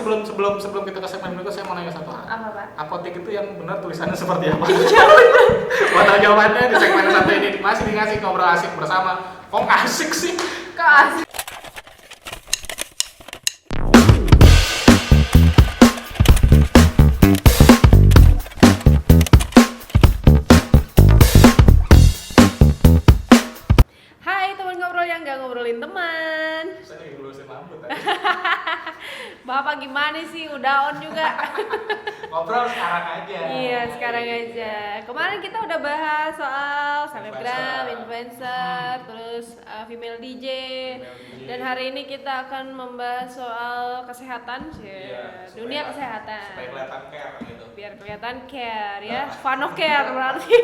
sebelum kita ke segmen berikut saya mau nanya satu hal. Apa, Pak? Apotek itu yang benar tulisannya seperti apa? Iya benar. Buat tahu jawabannya di segmen satu ini masih dikasih ngobrol asik bersama. Kok asik sih? Kok asik? Hai teman ngobrol yang gak ngobrolin teman. Saya lagi ngurusin rambut. Bapak gimana sih? Udah on juga. Ngobrol sekarang aja. Iya, sekarang aja. Kemarin kita udah bahas soal selebgram, influencer, terus female DJ. Dan hari ini kita akan membahas soal kesehatan, dunia kesehatan. Supaya kelihatan care gitu. Biar kelihatan care ya, Vano care berarti.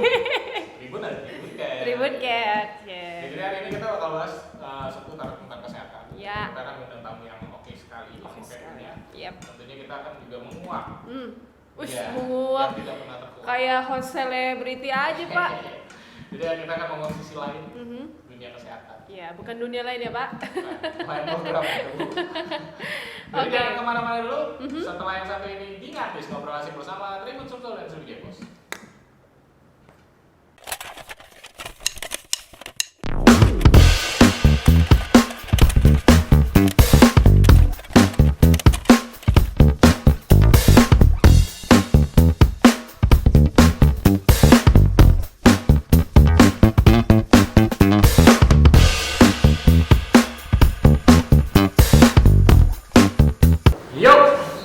Tribun care. Tribun care. Jadi hari ini kita bakal bahas seputar tentang kesehatan. Ya. Kita akan mengundang tamu yang oke sekali. Oke sekali. Ya. Yep. Tentunya kita akan juga menguak. Wih, Ya, menguap. yang tidak pernah terkuak. Kayak host selebriti aja, Pak. Jadi kita akan ngomong sisi lain dunia kesehatan. Ya, bukan dunia lain ya, Pak. Main program itu. Jadi Oke. jangan kemana-mana dulu. Setelah yang satu ini diingat ngobrol asik bersama Tribun Sumsel dan Sriwijaya Pos.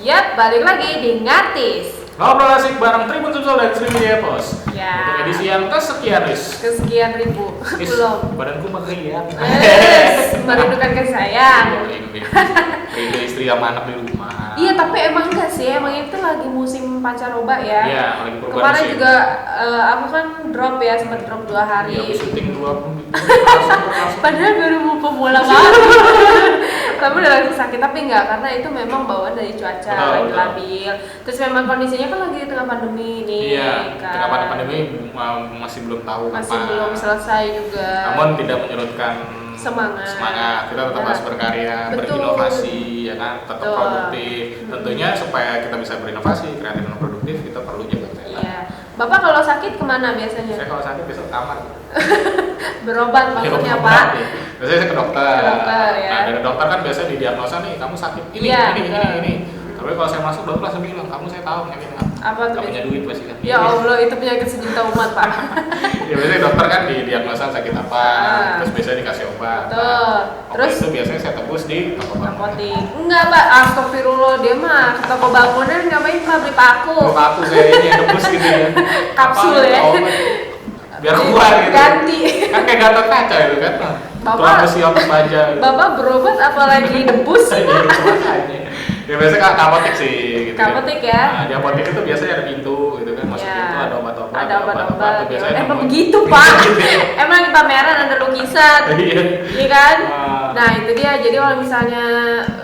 Yap, balik lagi di Ngatis. Ngobrol asik bareng Tribun Sumsel dan Sriwijaya Pos. Ya. Untuk edisi yang kesekian, Riz. Kesekian ribu. Riz, Belum. badanku meriang. Merindukan kasih sayang. Rindu istri sama anak di rumah. Iya, tapi emang enggak sih, emang itu lagi musim pancaroba ya. Iya, lagi perubahan Kemarin musim. juga aku kan drop ya, sempat drop 2 hari. Iya, aku syuting 2 pun. Padahal baru mau pemula banget. Tapi udah lagi sakit, tapi enggak, karena itu memang bawaan dari cuaca, lagi labil. Terus memang kondisinya kan lagi di tengah pandemi nih. Iya, kan. tengah pandemi masih belum tahu Masih kapan. belum selesai juga. Namun tidak menyurutkan Semangat. Kita tetap harus berkarya, Betul. berinovasi, ya kan, tetap Betul. produktif. Tentunya supaya kita bisa berinovasi, kreatif dan produktif, kita perlu jaga kesehatan. Iya. Bapak kalau sakit kemana biasanya? Saya kalau sakit besok kamar. Berobat maksudnya, Pak? Biasanya saya ke dokter. Ke dokter, ya. Nah, dari dokter kan biasa didiagnosa nih, kamu sakit ini, Iya, ini. Tapi kalau saya masuk dokter langsung bilang, kamu saya tahu penyakitnya Apa tuh? Gak punya duit pasti kan. Ya Allah, itu penyakit sejuta umat, Pak. Ya biasanya dokter kan didiagnosa sakit apa, terus biasanya dikasih obat. Betul. Nah, Terus itu biasanya saya tebus di toko apotik. Enggak, Pak. Astagfirullah, dia mah ke toko bangunan ngapain Pak beli paku? Aku saya ini yang tebus gitu ya. Kapsul Apa, ya. obat. Biar kuat gitu. Ganti. Kan kayak gatot kaca itu kan. Bapak- Tulang besi apa saja. Gitu. Bapak berobat apalagi debus? Saya jadi makanya. Ya biasanya ke apotek sih gitu. Ke apotek ya? Nah, di apotek itu biasanya ada pintu gitu kan. Masuk Ya. pintu ada obat-obat. Ada obat-obat. Tuh biasanya Emang nemuin. begitu, Pak. Emang di pameran ada lukisan. Iya. Iya kan? Ah. Nah, itu dia. Jadi kalau misalnya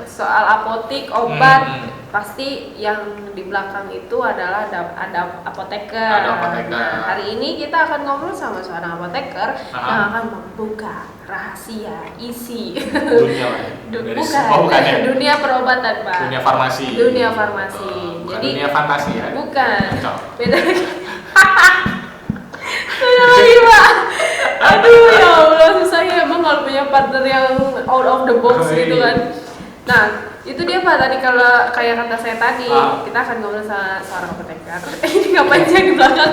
soal apotik, obat, pasti yang di belakang itu adalah ada apoteker. Ada apoteker. Nah, hari ini kita akan ngobrol sama seorang apoteker yang akan membuka rahasia isi Dunia lah ya. bukan ya. dunia perobatan, Pak. Dunia farmasi. Dunia farmasi. Bukan Jadi dunia fantasi ya. bukan. Kacau. Beda lagi. Beda lagi, Pak. Aduh, ya Allah, susah ya emang kalau punya partner yang out of the box Oh, gitu iya. kan. Nah, itu dia Pak tadi, kalau kayak kata saya tadi, Ah. kita akan ngobrol sama seorang apoteker. Ini ngapain sih yang di belakang?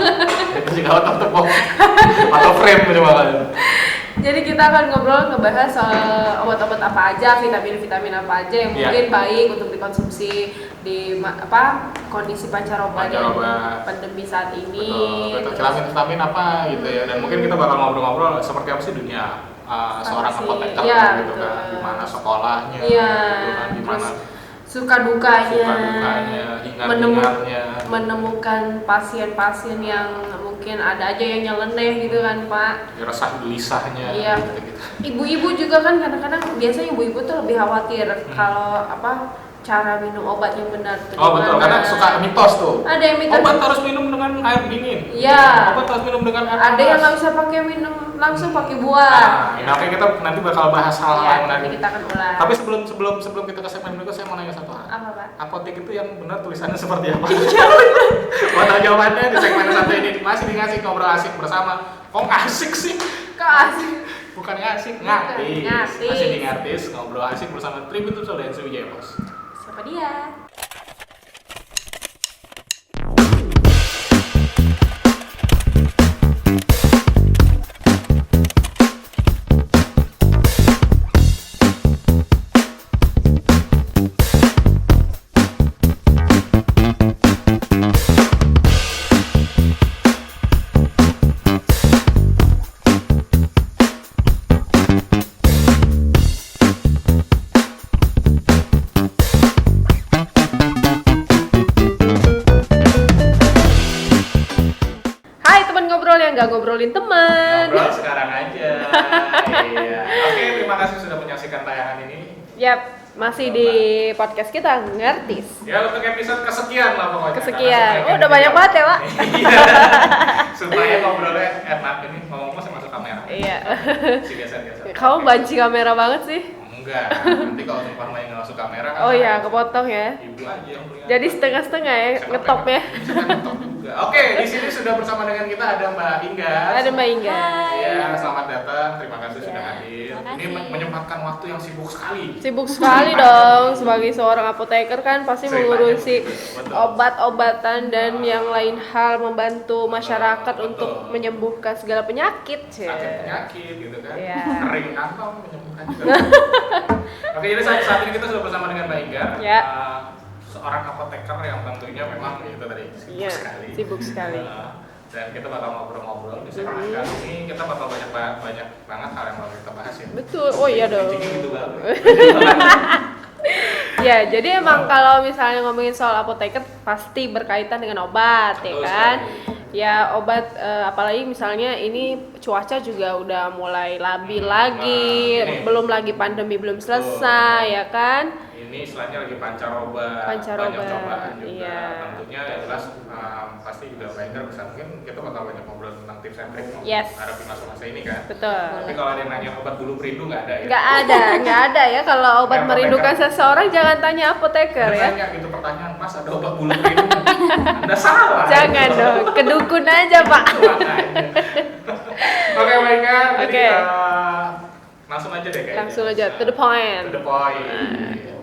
Itu juga out of the box. Atau frame coba kan. Jadi kita akan ngobrol ngebahas soal obat-obat apa aja, vitamin-vitamin apa aja yang Iya. mungkin baik untuk dikonsumsi di kondisi pancaroba dan pandemi saat ini. Betul. Vitamin apa gitu ya. Dan mungkin kita bakal ngobrol-ngobrol seperti apa sih dunia seorang Farmasi. apoteker Iya, gitu kan. betul. Gimana sekolahnya, Iya, gitu kan. Gimana suka dukanya, hingar-bingarnya. menemukan pasien-pasien yang mungkin ada aja yang nyeleneh gitu kan, Pak. Resah gelisahnya Iya. gitu-gitu. Ibu-ibu juga kan kadang-kadang, biasanya ibu-ibu tuh lebih khawatir kalau cara minum obat yang benar tuh Oh betul, karena gimana. suka mitos tuh. Ada yang mitos. Obat harus minum dengan air dingin. Iya. Obat harus minum dengan air Ada yang panas. nggak bisa pakai minum langsung pakai buah. Nah, oke kita nanti bakal bahas hal-hal Iya, yang nanti menarik. kita akan ulas. Tapi sebelum kita ke segmen berikut, saya mau nanya satu hal. Apa, Pak? Apotek itu yang benar tulisannya seperti apa? Iya benar. Mau tahu jawabannya di segmen satu ini masih ngasih ngobrol asik bersama. Kok asik sih? Kok asik? Bukan asik, Bukan, ngatis. ngatis. Masih di ngatis ngobrol asik bersama Tribun Tutul dan Sriwijaya Pos. Siapa dia? Hai teman ngobrol yang gak ngobrolin teman. Ngobrol sekarang aja. Iya. Oke, terima kasih sudah menyaksikan tayangan ini. Yap, masih di podcast kita Ngertis. Ya untuk episode kesekian lah pokoknya. Kesekian. Karena Oh, udah banyak banget ya, Pak. Iya. Supaya ngobrolnya enak ini ngomong masih masuk kamera. Iya. Si biasa-biasa. Kamu banci kamera banget sih. Enggak. Nanti kalau sumpah main nggak masuk kamera kan. Oh iya, kepotong ya. Ibu aja yang punya. Jadi setengah-setengah ya ngetop ya. Ngetop juga. Oke, di sini sudah bersama dengan kita ada Mbak Hingga. Ada Mbak Inga. Iya, selamat datang. Terima kasih sudah Ya, hadir. terima Ini kasih. menyempatkan waktu yang sibuk sekali. Sibuk sekali dong sebagai seorang apoteker kan pasti Ceritanya mengurusi begitu, betul. obat-obatan dan yang lain hal membantu masyarakat Betul. untuk menyembuhkan segala penyakit. Penyakit gitu kan. Iya. Kering kantong menyembuhkan juga. Oke, jadi saat ini kita sudah bersama dengan Mbak Hingga. Ya. Seorang apoteker yang tentunya memang itu tadi sibuk Iya, sekali. sibuk sekali. Dan kita bakal ngobrol-ngobrol di segmen kali ini. Kita bakal banyak banget hal yang mau kita bahas ya. Betul. Oh iya dong. Bridging-nya gitu banget. Ya, jadi emang kalau misalnya ngomongin soal apoteker pasti berkaitan dengan obat, ya Betul kan? sekali. Ya obat, apalagi misalnya ini cuaca juga udah mulai labil lagi, ini. belum lagi pandemi belum selesai, ya kan? Ini istilahnya lagi pancaroba, Pancaroba, banyak cobaan juga. iya. Tentunya ya jelas pasti juga Banger bisa mungkin kita bakal banyak ngobrol tentang tips and trick Yes. menghadapi masa-masa ini kan. Betul. Tapi kalau ada yang nanya obat bulu perindu nggak ada ya? Nggak ada ya kalau obat Yang merindukan apoteker. seseorang jangan tanya apoteker ya. Nanya gitu pertanyaan, Mas ada obat bulu perindu nggak? Anda salah. Jangan dong, kedukun aja Pak. Makanya. Oke Banger, jadi Oke. langsung aja deh kayaknya. Langsung aja, to the point. To the point.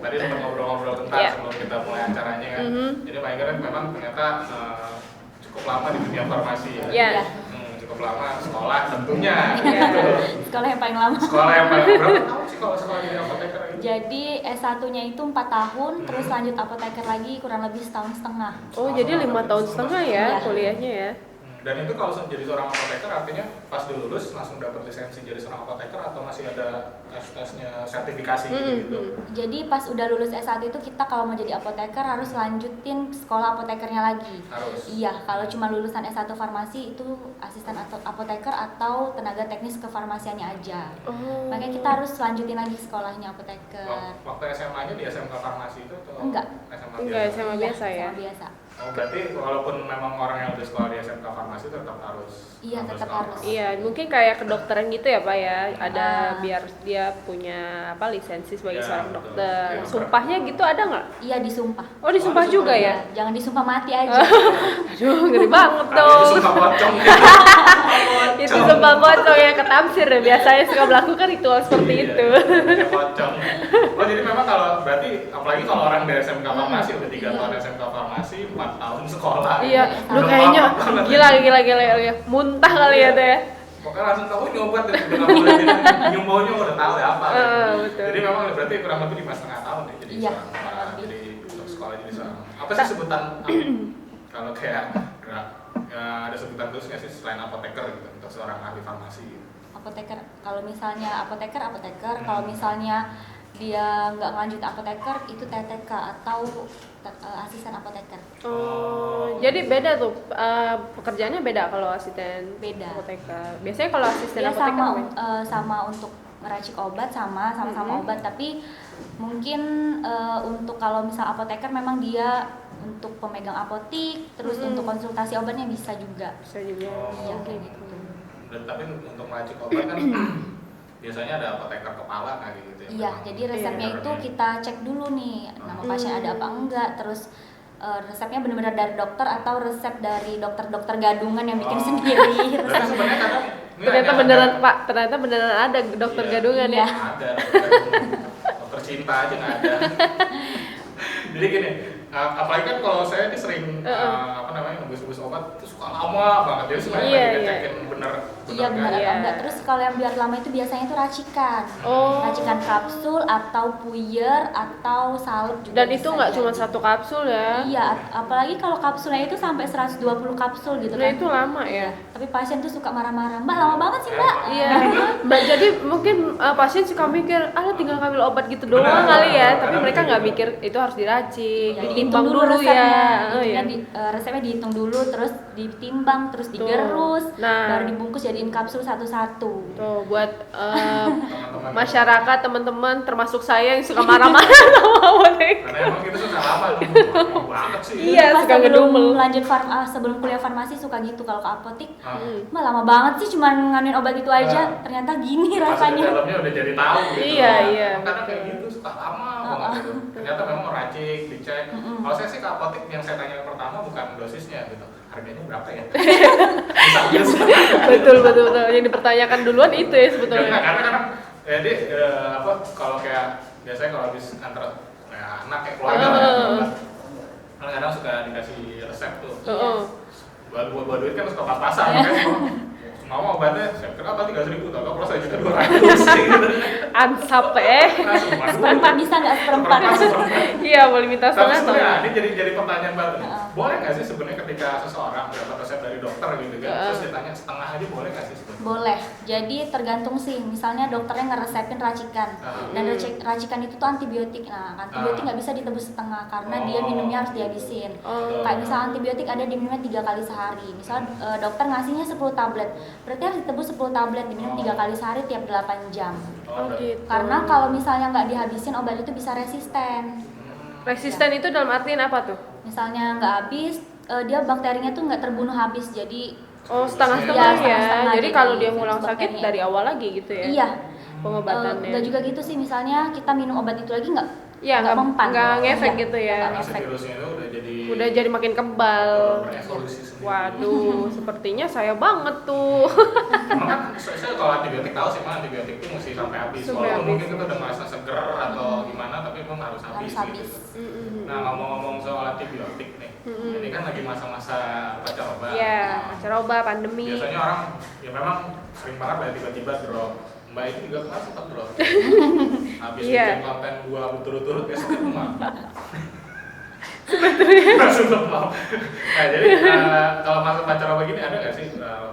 Tadi sempat ngobrol-ngobrol tentang Iya. sebelum kita mulai acaranya kan. Mhm. Jadi Mbak Ingrid memang ternyata cukup lama di dunia farmasi ya. Iya. Cukup lama sekolah tentunya. Iya. Gitu. Sekolah yang paling lama. Sekolah yang paling berapa tahun sih kalau sekolah jadi apoteker ini? Jadi S1-nya itu 4 tahun, terus lanjut apoteker lagi kurang lebih setahun setengah. Oh jadi 5 tahun setengah ya Iya. kuliahnya ya. Dan itu kalau jadi seorang apoteker artinya pas lulus langsung dapat lisensi jadi seorang apoteker atau masih ada tes-tesnya sertifikasi gitu. Jadi pas udah lulus S1 itu kita kalau mau jadi apoteker harus lanjutin sekolah apotekernya lagi. Harus. Iya, kalau cuma lulusan S1 farmasi itu asisten atau apoteker atau tenaga teknis kefarmasiannya aja. Oh. Makanya kita harus lanjutin lagi sekolahnya apoteker. Waktu SMA-nya di SMK Farmasi itu atau Enggak. SMA Enggak, biasa? SMA biasa ya. SMA biasa. Oh, berarti walaupun memang orang yang udah sekolah di SMK Farmasi tetap harus. Iya, tetap harus. Iya, mungkin kayak kedokteran gitu ya Pak ya. Ada Ah. biar dia punya apa lisensi sebagai Ya, seorang betul. dokter. Ya, Sumpahnya gitu ada nggak? Iya, disumpah. Oh disumpah Oh, juga disumpah ya? Jangan disumpah mati aja. Aduh ngeri banget Itu dong. sumpah pocong. Itu sumpah pocong ya ketafsir ya. Biasanya suka melakukan ritual seperti Iya, itu. iya, pocong. Oh jadi memang kalau berarti apalagi kalau orang dari SMK Farmasi udah 3 tahun SMK Farmasi, 4 tahun sekolah. Iya, lu Udah kayaknya lama banget. gila. Muntah kali ya tuh ya. Pokoknya langsung tahu ini obat dan udah nggak boleh nyumbaunya udah tahu ya apa. Betul. Jadi memang berarti kurang lebih 5,5 tahun ya jadi Iya, seorang kurang lebih. jadi untuk sekolah jadi seorang. Apa sih sebutan kalau kayak ya, ada sebutan khusus nggak sih selain apoteker gitu untuk seorang ahli farmasi? Apoteker, kalau misalnya apoteker, kalau misalnya dia nggak lanjut apoteker itu TTK atau asisten apoteker. Oh, jadi beda tuh pekerjaannya beda kalau asisten Beda. apoteker. Biasanya kalau asisten Dia apoteker sama apa? sama untuk meracik obat sama-sama obat, tapi mungkin untuk kalau misal apoteker memang dia untuk pemegang apotik, terus untuk konsultasi obatnya bisa juga. Bisa juga. Iya kayak gitu. Dan tapi untuk meracik obat kan biasanya ada apoteker kepala kayak gitu ya. Iya, memang. jadi resepnya Iya. itu kita cek dulu nih nama pasien ada apa enggak, terus resepnya benar-benar dari dokter atau resep dari dokter-dokter gadungan yang bikin sendiri Berarti resep. sebenarnya kadang Ternyata beneran Pak, ternyata beneran ada dokter Iya. gadungan Iya. ya. Ada dokter cinta aja nggak ada. Jadi gini, apalagi kan kalau saya ini sering apa namanya ngebus-bus obat itu suka lama banget, jadi sebenarnya Iya, lagi iya. ngecekin bener Iya benar Iya. atau enggak. Terus kalau yang biar lama itu biasanya itu racikan. Oh. Racikan kapsul atau puyer atau salep juga. Dan bisa itu nggak cuma jadi. satu kapsul ya. Iya, apalagi kalau kapsulnya itu sampai 120 kapsul gitu Nah kan. itu lama ya. Tapi pasien tuh suka marah-marah, "Mbak, lama banget sih, Mbak." Iya, Mbak, jadi mungkin pasien suka mikir, tinggal ngambil obat gitu doang Benar, kali ya, benar, tapi benar, mereka benar. nggak mikir itu harus diracik, Ya, ditimbang dihitung dulu dulu resepnya. ya. Oh, Intinya iya. resepnya dihitung dulu, terus ditimbang, terus digerus, Nah. baru dibungkus jadiin kapsul satu-satu. Tuh buat Teman-teman. masyarakat, teman-teman, termasuk saya yang suka marah-marah sama apotek. Karena emang kita suka lama lama banget sih. Iya, Pas suka sebelum ngedumel. lanjut sebelum kuliah farmasi suka gitu kalau ke apotik. Ah. Mbak, lama banget sih cuman nganuin obat itu aja. Ternyata gini Pas di rasanya. dalamnya udah jadi tahu gitu. Iya, iya. Karena kayak gitu suka lama banget gitu. Ternyata memang meracik, dicek. Kalau saya sih ke apotek yang saya tanya pertama bukan dosisnya gitu. Harganya berapa ya? Bisa. Betul, betul, betul. Yang dipertanyakan duluan itu ya sebetulnya. Karena kadang jadi apa kalau kayak biasanya kalau habis antar kayak anak kayak keluarga lah ya, kadang suka dikasih resep tuh. Heeh. Buat duit kan suka pas-pasan kan. Mau obatnya saya kira apa 3.000 tau kalau saya juga 200 gitu. Ansap Langsung, waduh. Seperempat bisa nggak seperempat? Iya, boleh minta Tapi setengah sebenarnya toh. ini jadi pertanyaan baru. Heeh. Boleh nggak sih sebenarnya ketika seseorang dapat resep dari dokter gitu kan, Heeh. terus ditanya setengah aja boleh nggak sih sebenarnya? Boleh. Jadi tergantung sih. Misalnya dokternya ngeresepin racikan. Dan racikan itu tuh antibiotik. Nah, antibiotik nggak bisa ditebus setengah karena dia minumnya harus dihabisin. Oh. Kayak misal antibiotik ada diminumnya 3 kali sehari. Misal dokter ngasihnya 10 tablet. Berarti harus ditebus 10 tablet diminum 3 kali sehari tiap 8 jam. Oh gitu. Karena kalau misalnya nggak dihabisin obat itu bisa resisten. Resisten itu dalam artian apa tuh? Misalnya nggak habis, dia bakterinya tuh nggak terbunuh habis. Jadi Oh, setengah-setengah Iya, ya. setengah-setengah. Jadi kalau dia ngulang Jadi sakit bakterinya. dari awal lagi gitu ya. iya. Pengobatannya. Nggak juga gitu sih. Misalnya kita minum obat itu lagi nggak Iya, nggak mempan. nggak ngefek Iya, gitu ya. nggak Karena si ngefek. virusnya itu Udah jadi makin kebal. berevolusi sendiri. Waduh, sepertinya saya banget tuh. Emang kan saya kalau antibiotik tahu sih mah antibiotik itu mesti sampai habis. Sampai Walaupun habis. mungkin kita udah merasa seger atau gimana, tapi memang harus habis Harus habis. gitu. Mm-mm. Nah ngomong-ngomong soal antibiotik nih, ini kan lagi masa-masa pacaroba. Iya, pacaroba, pandemi. Biasanya orang ya memang sering banget lah tiba-tiba drop. Mbak itu juga kemarin sempat drop. Habis Iya. bikin konten 2 berturut-turut besoknya demam. Langsung demam. Nah jadi kalau masuk pacaroba gini ada nggak sih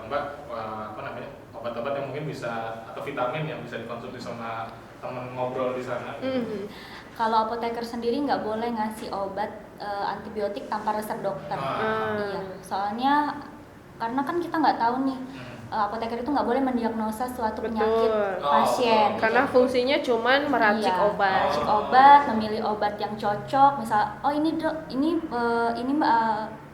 Mbak apa namanya obat-obat yang mungkin bisa atau vitamin yang bisa dikonsumsi sama teman ngobrol di sana? Mhm. Kalau apoteker sendiri nggak boleh ngasih obat antibiotik tanpa resep dokter. Ah. Iya, soalnya karena kan kita nggak tahu nih apoteker itu nggak boleh mendiagnosa suatu Betul. penyakit Oh. pasien. Karena fungsinya cuman meracik Iya, obat. meracik obat, memilih obat yang cocok. Misal, oh ini dok, ini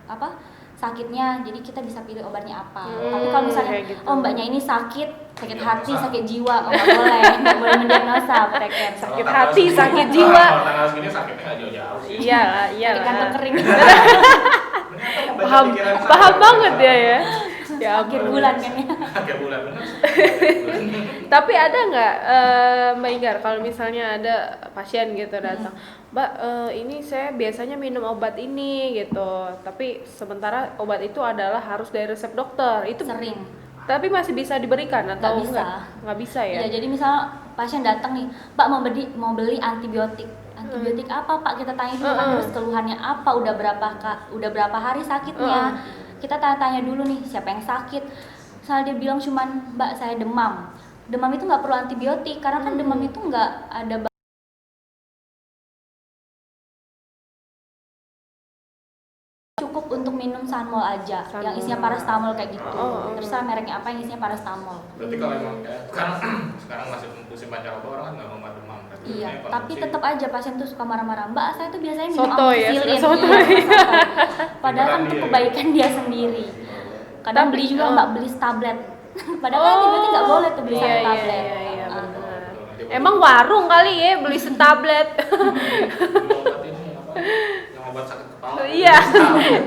apa sakitnya, jadi kita bisa pilih obatnya apa. Tapi kalau misalnya, kayak gitu. oh mbaknya ini sakit hati, Diagnosa. sakit jiwa, oh nggak boleh mendiagnosa apoteker. Sakit Kalau hati, tanggal sakit segini- jiwa. Kalau tanggal segini sakitnya nggak jauh-jauh sih. Iya lah, iya Sakit kantong lah. kering. Ternyata membaca Paham, pikiran saya. paham banget dia ya. Ya Akhir ampun. bulan kan ya. Akhir bulan bener. Tapi ada nggak Mbak Inggar kalau misalnya ada pasien gitu datang, Mbak ini saya biasanya minum obat ini gitu, tapi sementara obat itu adalah harus dari resep dokter, itu Sering. tapi masih bisa diberikan atau Nggak bisa. enggak? Nggak bisa ya? Ya, jadi misal pasien datang nih, Pak mau beli antibiotik. Antibiotik apa Pak? Kita tanya dulu kan terus keluhannya apa, udah berapa hari sakitnya. Kita tanya-tanya dulu nih siapa yang sakit. Misalnya dia bilang cuman Mbak saya demam. Demam itu nggak perlu antibiotik karena kan demam itu nggak ada cukup untuk minum Sanmol aja, Sanmol. yang isinya paracetamol kayak gitu. Oh. Terserah mereknya apa yang isinya paracetamol. Berarti kalau emang kan sekarang masih musim pancaroba orang kan nggak mau demam. Berarti Iya, konsumsi- tapi tetap aja pasien tuh suka marah-marah. Mbak, saya tuh biasanya minum Soto ya, amoxicillin. soto. Iya, soto. Padahal kan Beneran untuk dia. kebaikan dia sendiri. Kadang Tapi, beli juga oh. Mbak, beli tablet. Padahal kan antibiotik nggak boleh tuh beli iya, satu iya, tablet. iya, Ah. benar. Nanti Emang warung kali ya beli setablet. obat ini apa? Yang obat sakit kepala. Iya,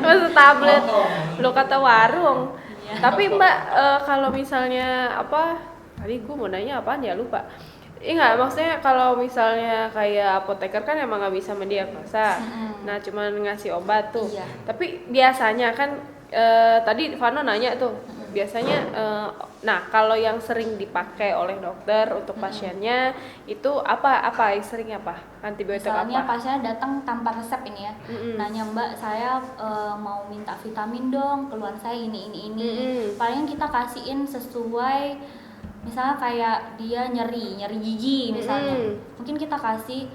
setablet. Potong. Lo kata warung. Iya. Tapi Mbak, kalau misalnya apa? Tadi gue mau nanya apaan ya, lupa. Iya, maksudnya kalau misalnya kayak apoteker kan emang nggak bisa mendiagnosa. Mm-mm. Nah, cuman ngasih obat tuh. Iya. Tapi biasanya kan tadi Vano nanya tuh, biasanya nah kalau yang sering dipakai oleh dokter untuk pasiennya itu apa yang sering apa? Antibiotik Misalnya apa? pasiennya datang tanpa resep ini ya, Mm-mm. nanya Mbak, saya mau minta vitamin dong, keluhan saya ini. Mm-mm. Paling kita kasihin sesuai, misalnya kayak dia nyeri gigi misalnya, Mm-mm. mungkin kita kasih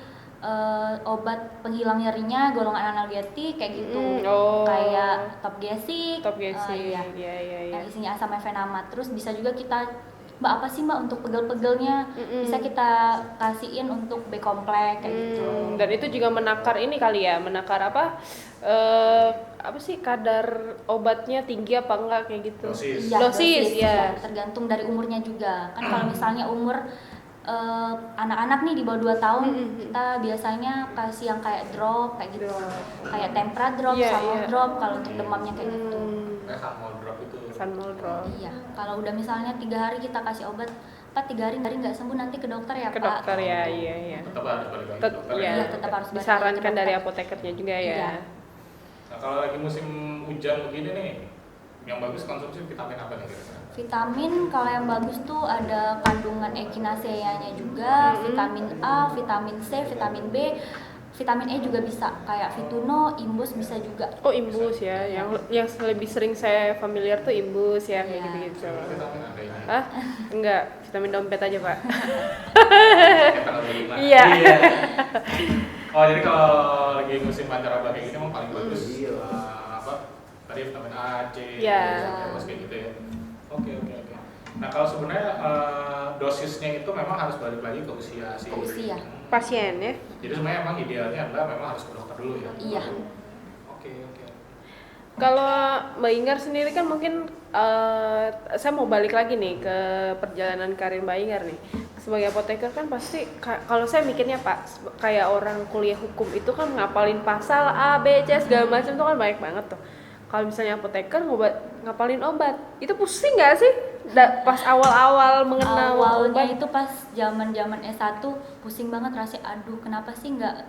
obat penghilang nyerinya golongan analgetik kayak gitu, Oh. kayak Topgesic, Top Gesi. iya. Iya. Yang isinya asam efenamat. Terus bisa juga kita, Mbak apa sih Mbak untuk pegel-pegelnya, Mm-mm. bisa kita kasihin untuk B kompleks kayak gitu. Dan itu juga menakar ini kali ya, menakar apa sih kadar obatnya tinggi apa enggak kayak gitu. Dosis. Iya, Dosis, ya. tergantung dari umurnya juga. Kan kalau misalnya umur anak-anak nih di bawah 2 tahun, Mm-mm. kita biasanya kasih yang kayak drop kayak gitu. Drop. Kayak tempra drop, Iya, Sanmol iya. drop kalau untuk demamnya kayak gitu. Kayak Sanmol drop itu. Sanmol drop. Iya, kalau udah misalnya 3 hari kita kasih obat, Pak 3 hari nggak sembuh nanti ke dokter ya Ke Pak. dokter ya, iya. Tetap harus balik lagi ke Tet- dokter. iya, Iya, tetap harus balik lagi ke disarankan dari dokter. apotekernya juga ya. Iya. Nah, kalau lagi musim hujan begini nih, yang bagus konsumsi vitamin apa nih kira-kira? Vitamin kalau yang bagus tuh ada kandungan echinacea-nya juga, vitamin A, vitamin C, vitamin B, vitamin E juga bisa, kayak Vituno, Imbus bisa juga. Oh, imbus ya, yang lebih sering saya familiar tuh imbus ya kayak Iya. gitu-gitu. Vitamin ada ini. Hah? Enggak, vitamin dompet aja, Pak. Kayak tanggal 25. Iya. Oh, jadi kalau lagi musim pancaroba kayak gini emang paling bagus apa? Tadi vitamin A, C, Iya. terus kayak gitu ya. Oke. Nah, kalau sebenarnya dosisnya itu memang harus balik lagi ke usia si Ke usia. Pasien ya. Jadi sebenarnya emang idealnya adalah memang harus ke dokter dulu ya. Iya. Oke. Kalau Mbak Ingar sendiri kan mungkin saya mau balik lagi nih ke perjalanan karir Mbak Ingar nih. Sebagai apoteker kan pasti kalau saya mikirnya Pak, kayak orang kuliah hukum itu kan ngapalin pasal A, B, C segala macam itu kan banyak banget tuh. Kalau misalnya apoteker ngapalin obat, itu pusing nggak sih? Pas awal-awal mengenal Awalnya obat. itu pas zaman S1 pusing banget rasanya, aduh kenapa sih nggak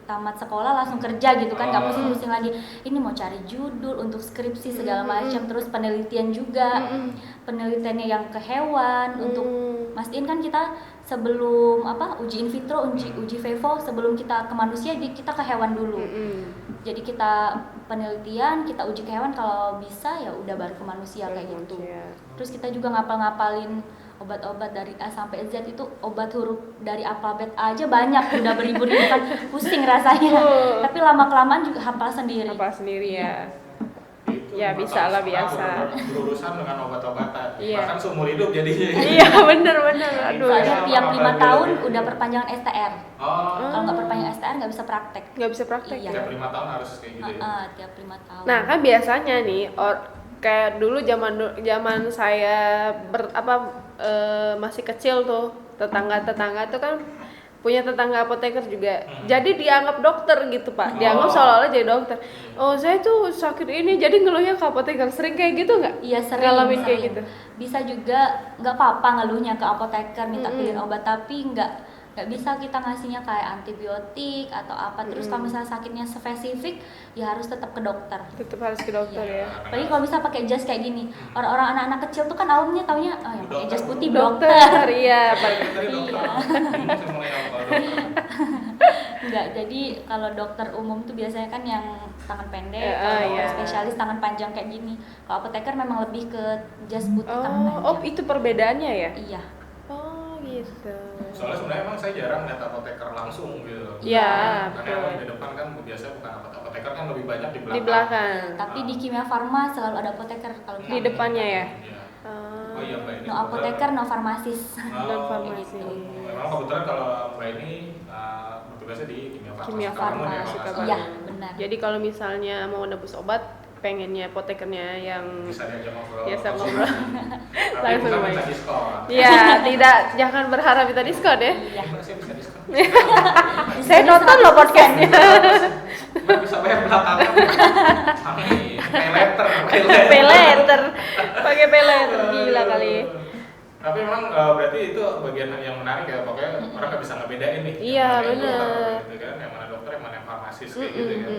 tamat sekolah langsung kerja gitu kan, nggak pusing-pusing lagi. Ini mau cari judul untuk skripsi segala macam, terus penelitian juga. Penelitiannya yang ke hewan untuk mastiin kan kita sebelum uji in vitro, uji vivo, sebelum kita ke manusia kita ke hewan dulu. Jadi kita penelitian, kita uji ke hewan, kalau bisa ya udah baru ke manusia kayak gitu. Terus kita juga ngapalin obat-obat dari A sampai Z, itu obat huruf dari alfabet A aja banyak, udah beribu-ribu kan, pusing rasanya. Tapi lama-kelamaan juga hafal sendiri. Apa sendiri ya. Itu Ya, 5 bisa tahun lah, setelah biasa. berurusan dengan obat-obatan. Iya. Bahkan seumur hidup jadinya. Iya, bener. Aduh. Soalnya ya. tiap 5 Apalagi tahun lebih. udah perpanjangan STR. Oh, Kalau nggak perpanjangan STR nggak bisa praktek. Nggak bisa praktek Iya. ya. tiap 5 tahun harus kayak gitu ya. Tiap 5 tahun. Nah kan biasanya nih kayak dulu zaman saya masih kecil tuh, tetangga tuh kan punya tetangga apoteker juga, jadi dianggap dokter gitu Pak, dianggap seolah-olah jadi dokter. Oh saya tuh sakit ini, jadi ngeluhnya ke apoteker, sering kayak gitu nggak? Iya sering. Ngalamin kayak gitu. Bisa juga nggak apa-apa ngeluhnya ke apoteker minta pilihin obat, tapi nggak bisa kita ngasihnya kayak antibiotik atau apa. Terus kalau misalnya sakitnya spesifik ya harus tetap ke dokter. Tetap harus ke dokter ya. Apalagi kalau bisa pakai jas kayak gini, orang-orang anak-anak kecil tuh kan awalnya taunya yang pakai jas putih Dokter, dokter. iya. Tadi dokter. Ini saya mulai apa dokter. Enggak, jadi kalau dokter umum tuh biasanya kan yang tangan pendek, Iya. kalau spesialis tangan panjang kayak gini. Kalau apoteker memang lebih ke jas putih tangan panjang. Oh itu perbedaannya ya? Iya. Oh Oh gitu. Soalnya sebenarnya emang saya jarang lihat apoteker langsung gitu. Iya, Karena betul. emang di depan kan biasanya bukan apoteker kan lebih banyak di belakang. Di belakang. Tapi di Kimia Farma selalu ada apoteker kalau Di depannya ya? Iya. Ah. Oh iya Mbak ini. no apoteker, no farmasis. Non farmasi. Memang kebetulan kalau Mbak ini bertugasnya di Kimia Farma. Kimia Sukabumi Farma, ya, kalau nggak Sukabumi. salah. Iya, benar. Jadi kalau misalnya mau nebus obat, pengennya apotekernya yang Bisa diajak ngobrol. Biasa langsung. ngobrol. Tapi Langsung bukan main. minta diskon. ya tidak jangan berharap minta diskon ya. Iya. Mbak, saya bisa diskon. Saya nonton loh podcastnya. Mbak bisa bayar belakangan. Amin. Pay letter. Pay letter, pakai pay letter gila kali. Tapi memang berarti itu bagian yang menarik ya, pokoknya orang nggak bisa ngebedain nih. Iya, Yang mana bener. dokter, gitu kan, yang mana dokter, yang mana farmasis kayak gitu kan.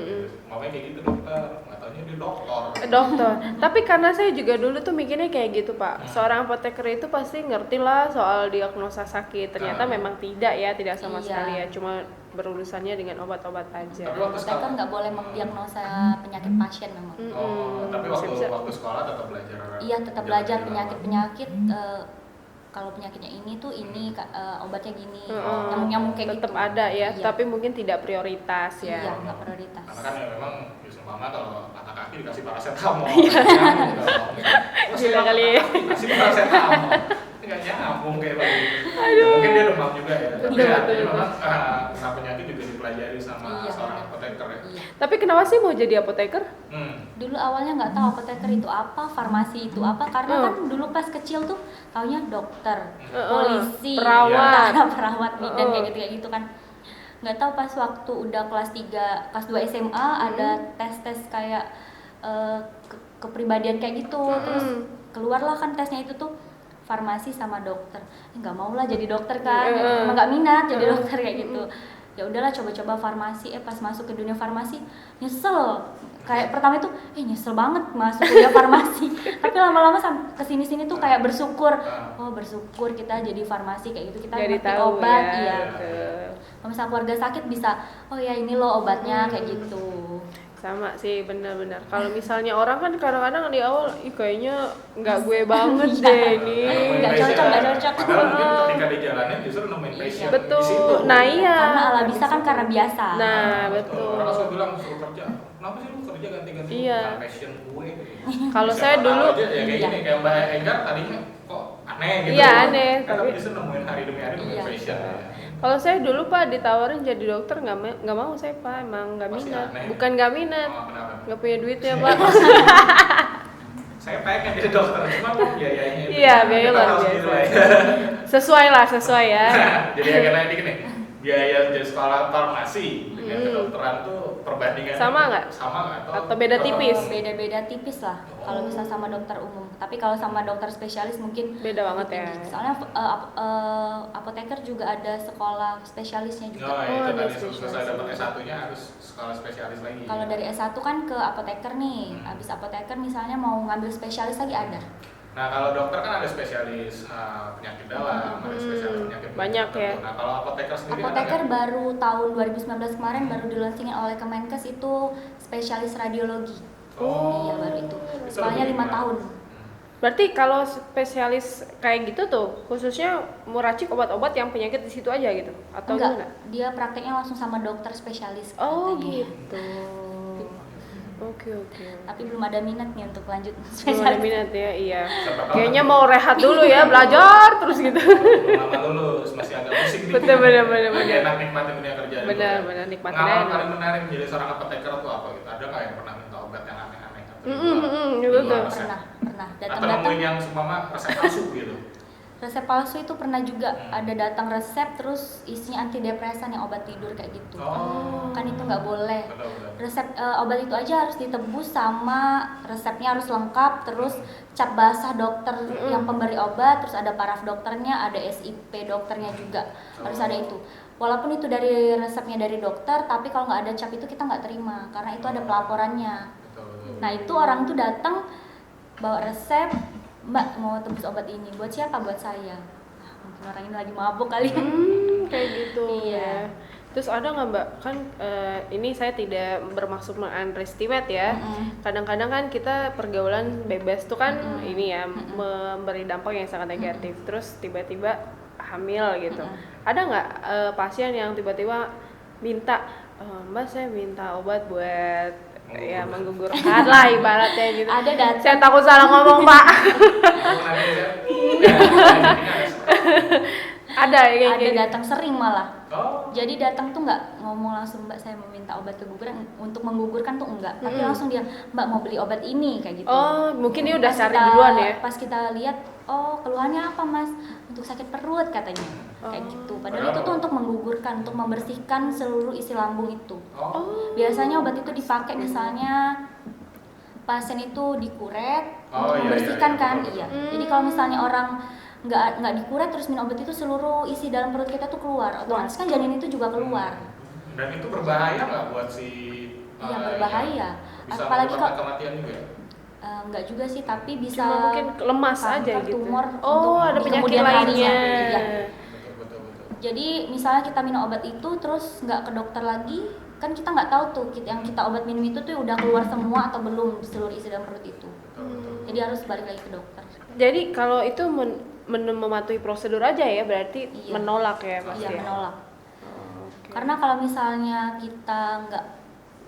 Makanya kayak gitu dokter, nggak taunya dia dokter. Dokter. Tapi karena saya juga dulu tuh mikirnya kayak gitu Pak. Seorang apoteker itu pasti ngerti lah soal diagnosa sakit. Ternyata memang tidak ya, tidak sama Iya. sekali ya. Cuma berurusannya dengan obat-obat aja. Tapi waktu Apoteker sekolah, nggak boleh mendiagnosa penyakit pasien memang. tapi waktu Bisa-bisa. sekolah tetap belajar. Iya, tetap belajar penyakit-penyakit. Kalau penyakitnya ini tuh ini obatnya gini, nyamuk-nyamuk kayak Tetap gitu. ada ya, Iya. tapi mungkin tidak prioritas Iya, ya. nggak prioritas. Karena kan ya memang biasa mama kalau patah kaki dikasih paracetamol. Iya. Nyambung dong. Terus Gila dia kali. Kasih paracetamol. Nggak nyambung kayak begitu. Ya, mungkin dia demam juga ya. Tapi Betul, artinya betul. memang kena penyakit juga dipelajari sama Iya. seorang apoteker ya. Iya. Tapi kenapa sih mau jadi apoteker? Dulu awalnya nggak tahu apoteker itu apa, farmasi itu apa, karena kan dulu pas kecil tuh taunya dokter, polisi, perawat. perawat bidan kayak gitu kan. Nggak tahu pas waktu udah kelas 3, kelas 2 SMA ada tes-tes kayak kepribadian kayak gitu, terus keluarlah kan tesnya itu tuh farmasi sama dokter. Nggak mau lah jadi dokter kan, emang nggak minat jadi dokter kayak gitu. Ya udahlah coba-coba farmasi. Pas masuk ke dunia farmasi nyesel. Kayak pertama itu nyesel banget masuk dunia farmasi. Tapi lama-lama kesini-sini tuh kayak bersyukur. Oh bersyukur kita jadi farmasi kayak gitu, kita Jadi ngerti tahu obat. ya. Iya. Betul. Kalau misalnya keluarga sakit bisa, oh ya ini loh obatnya kayak gitu. Sama sih, benar-benar. Kalau misalnya orang kan kadang-kadang di awal, kayaknya nggak gue banget deh ini. Nggak cocok, nggak cocok. Padahal mungkin ketika di jalannya justru nemuin passion Betul. di situ. Nah iya. Karena ala bisa kan karena biasa. Nah Orang betul. langsung bilang suruh kerja. Kenapa sih lu kerja ganti-ganti? Iya. Bukan passion gue. Kalau Siapa saya tahu dulu, aja, ya kayak gini kayak Mbak Enggar tadinya kok aneh gitu. Iya, aneh, Kan tapi tapi- justru nemuin hari demi hari nemuin Iya. passion. Ya. kalau saya dulu Pak ditawarin jadi dokter nggak mau saya Pak, emang nggak Pasti minat. aneh. Bukan nggak minat, Oh, kenapa? nggak punya duitnya Pak. Saya pengen jadi dokter, cuma biayanya itu. Iya, biaya Kita luar harus biasa. gila ya. Sesuai ya. Jadi agak naik dikit nih. Biaya jadi sekolah farmasi dengan kedokteran tuh perbandingannya Sama nggak? Sama nggak? Atau beda tipis? Beda-beda tipis lah kalau misalnya sama dokter umum. Tapi kalau sama dokter spesialis mungkin Beda banget lebih ya. tinggi. Soalnya apoteker juga ada sekolah spesialisnya juga. Oh, Oh, itu ada tadi spesialis. selesai dapat S1-nya harus sekolah spesialis lagi. Kalau dari S1 kan ke apoteker nih. Habis apoteker misalnya mau ngambil spesialis lagi ada. Nah, kalau dokter kan ada spesialis penyakit dalam, ada spesialis penyakit banyak tertentu. ya. Nah, kalau apoteker sendiri Apoteker ada nggak? baru tahun 2019 kemarin baru dilaunchingin oleh Kemenkes itu spesialis radiologi. Oh. Iya baru itu. Itu Sekolahnya lebih 5 gimana? tahun. Berarti kalau spesialis kayak gitu tuh khususnya meracik obat-obat yang penyakit di situ aja gitu atau Enggak, gimana? dia prakteknya langsung sama dokter spesialis. Oh katanya. gitu. Oke. Tapi belum ada minat nih untuk lanjut Belum ada spesialis. minat ya, iya. Siapa tahu Kayaknya nanti mau rehat dulu ya, belajar terus gitu. belum lama lulus, masih agak pusing nih. Betul, bener. Lagi enak nikmatin dunia kerja. dulu Bener, ya. bener, nikmatin Pengalaman aja. paling menarik menjadi seorang apoteker tuh apa gitu? Ada nggak yang pernah minta obat yang aneh-aneh? Atau di gitu luar tuh. resep? Pernah Atau datang-datang nemuin yang seumpama resep palsu gitu? resep palsu itu pernah juga ada datang resep terus isinya antidepresan yang obat tidur kayak gitu. Oh. Kan itu nggak boleh. Betul. Resep obat itu aja harus ditebus sama resepnya harus lengkap, terus cap basah dokter yang pemberi obat, terus ada paraf dokternya, ada SIP dokternya juga harus ada itu. Walaupun itu dari resepnya dari dokter, tapi kalau nggak ada cap itu kita nggak terima karena itu ada pelaporannya. Betul. Nah itu orang tuh datang bawa resep, Mbak mau tebus obat ini, buat siapa? Buat saya. Nah, mungkin orang ini lagi mabuk kali. Kayak gitu. Iya. Ya. Terus ada nggak Mbak, kan ini saya tidak bermaksud mengunderestimate ya. Kadang-kadang kan kita pergaulan bebas tuh kan ini ya memberi dampak yang sangat negatif. Terus tiba-tiba hamil gitu. Ada nggak pasien yang tiba-tiba minta, Mbak saya minta obat buat ya menggugurkan lah ibaratnya gitu. Ada datang. Saya takut salah ngomong Pak. Ada ya kayak Ada gitu. datang sering malah. Oh. Jadi datang tuh nggak ngomong langsung Mbak saya meminta obat keguguran untuk menggugurkan tuh enggak, tapi langsung dia Mbak mau beli obat ini kayak gitu. Oh, mungkin dia udah Pas cari kita- duluan ya. Pas kita lihat, oh keluhannya apa Mas? Untuk sakit perut katanya, kayak gitu. Padahal itu tuh untuk menggugurkan, untuk membersihkan seluruh isi lambung itu. Oh. Biasanya obat itu dipakai misalnya pasien itu dikuret Oh, untuk iya, membersihkan iya, kan, betul, iya. betul. Jadi kalau misalnya orang nggak dikuret terus minum obat itu seluruh isi dalam perut kita tuh keluar, otomatis kan janin itu juga keluar. Dan itu berbahaya nggak buat si Iya berbahaya. yang bisa Apalagi menyebabkan kalau kematian juga ya? nggak juga sih, tapi bisa Cuma mungkin lemas kanker, aja gitu. tumor Oh, untuk ada di penyakit kemudian lainnya. harinya. Iya. Betul. Jadi misalnya kita minum obat itu terus nggak ke dokter lagi, kan kita nggak tahu tuh yang kita obat minum itu tuh udah keluar semua atau belum di seluruh isi dalam perut itu. Betul. Jadi harus balik lagi ke dokter. Jadi kalau itu mematuhi prosedur aja ya, berarti Iya. menolak ya pasti. Iya ya? menolak. Oke. Karena kalau misalnya kita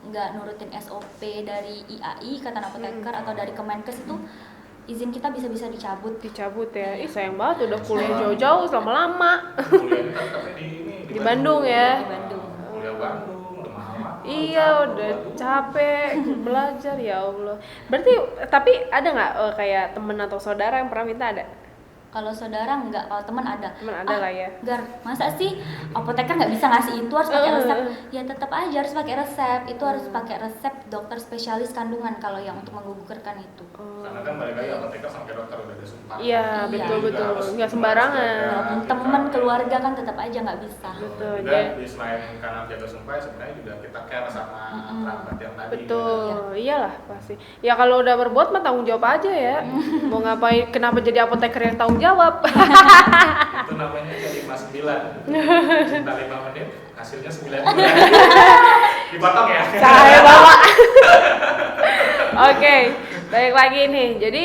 nggak nurutin SOP dari IAI Ikatan Apoteker atau dari Kemenkes itu izin kita bisa dicabut. Dicabut ya. Ih sayang banget udah kuliah jauh-jauh selama lama. Kuliahnya tapi di ini Di Bandung ya. Di Bandung. Kuliah Bandung udah mahal. Iya udah capek belajar ya Allah. Berarti tapi ada nggak kayak temen atau saudara yang pernah minta ada? Kalau saudara nggak, kalau teman ada. Temen ada lah ya. Gar, masa sih apoteker nggak bisa ngasih itu, harus pakai resep? Ya tetap aja harus pakai resep. Itu harus pakai resep dokter spesialis kandungan kalau yang untuk menggugurkan itu. Karena kan balik lagi apoteker sampai dokter udah ada sumpah. Iya Iya. betul. Harus- Nggak sembarangan. Walaupun teman keluarga kan tetap aja nggak bisa. Betul, Juga jadi- di selain karena jaga sumpah ya sebenarnya juga kita care sama kerabat yang tadi. Betul, iyalah pasti. Ya kalau udah berbuat mah tanggung jawab aja ya. Mau ngapain? Kenapa jadi apoteker yang tanggung jawab? Itu namanya jadi Mas 9. Cinta 5 menit, hasilnya 9 bulan. Dipotong ya. Saya bawa. Oke, balik lagi nih. Jadi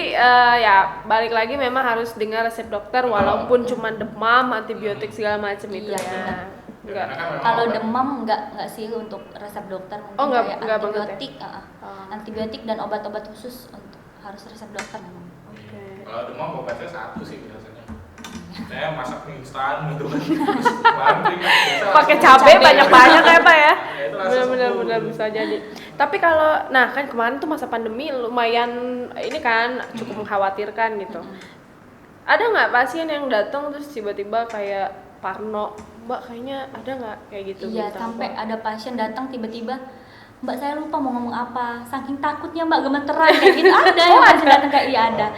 ya balik lagi memang harus dengar resep dokter walaupun cuma demam, antibiotik segala macam itu Iya, ya. benar. Enggak. Karena kan memang Kalau obat- demam nggak sih untuk resep dokter, mungkin Oh, nggak- kayak nggak banget ya? antibiotik, antibiotik dan obat-obat khusus untuk harus resep dokter memang. Oke. Kalau demam obatnya satu sih biasanya. Saya masak mie instan gitu kan. Terus kemarin keringat, biasa Pakai langsung- cabai banyak-banyak ya Pak ya. Ya, itu langsung Benar-benar sembuh. benar bisa jadi. Tapi kalau nah kan kemarin tuh masa pandemi lumayan ini kan cukup mengkhawatirkan gitu. Ada nggak pasien yang datang terus tiba-tiba kayak parno, Mbak kayaknya ada nggak kayak gitu? Iya, minta sampai apa? ada pasien datang tiba-tiba, Mbak saya lupa mau ngomong apa, saking takutnya Mbak gemeteran kayak gitu. Ada yang pasien datang kayak iya ada.